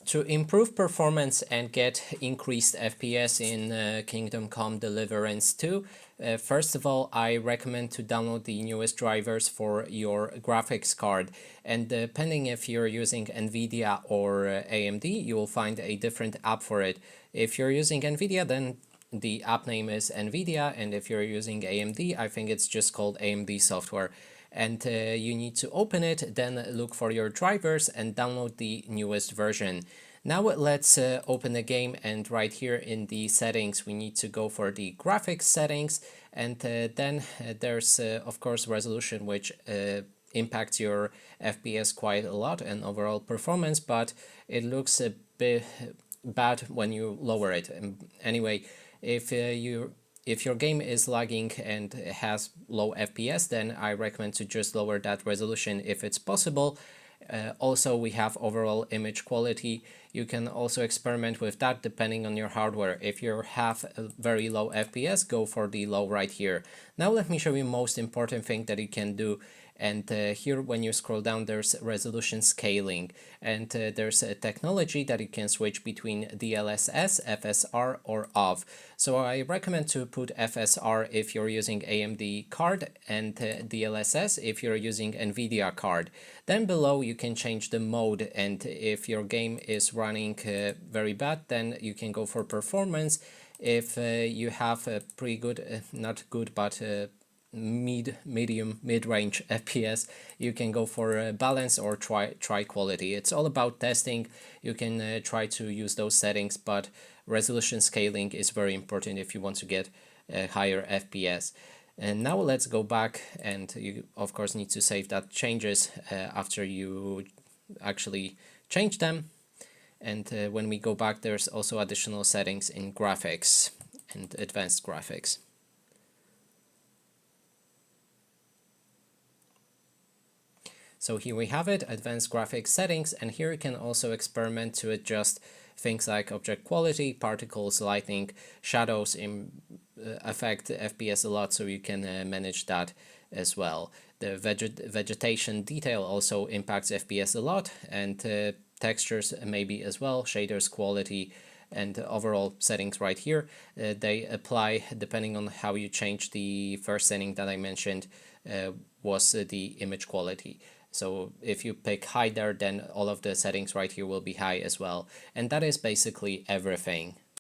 To improve performance and get increased FPS in Kingdom Come Deliverance II, first of all, I recommend to download the newest drivers for your graphics card. And depending if you're using NVIDIA or AMD, you will find a different app for it. If you're using NVIDIA, then the app name is NVIDIA, and if you're using AMD, I think it's just called AMD software. And you need to open it, then look for your drivers and download the newest version. Now let's open the game, and right here in the settings we need to go for the graphics settings, and then there's of course resolution, which impacts your FPS quite a lot and overall performance, but it looks a bit bad when you lower it. Anyway, if your game is lagging and has low FPS, then I recommend to just lower that resolution if it's possible. Also, we have overall image quality. You can also experiment with that depending on your hardware. If you have a very low FPS, go for the low right here. Now let me show you most important thing that you can do. And here when you scroll down, there's resolution scaling, and there's a technology that you can switch between DLSS, FSR or OFF. So I recommend to put FSR if you're using AMD card, and DLSS if you're using NVIDIA card. Then below you can change the mode, and if your game is running very bad, then you can go for performance. If you have a pretty good, not good, but mid-range FPS, you can go for balance or try quality. It's all about testing. You can try to use those settings, but resolution scaling is very important if you want to get a higher FPS. And now let's go back, and you of course need to save that changes after you actually change them. And when we go back, there's also additional settings in graphics and advanced graphics. So here we have it, advanced graphics settings, and here you can also experiment to adjust things like object quality, particles, lighting, shadows affect FPS a lot, so you can manage that as well. The vegetation detail also impacts FPS a lot, and textures maybe as well, shaders quality, and overall settings right here. They apply depending on how you change the first setting that I mentioned, was the image quality. So if you pick high there, then all of the settings right here will be high as well. And that is basically everything.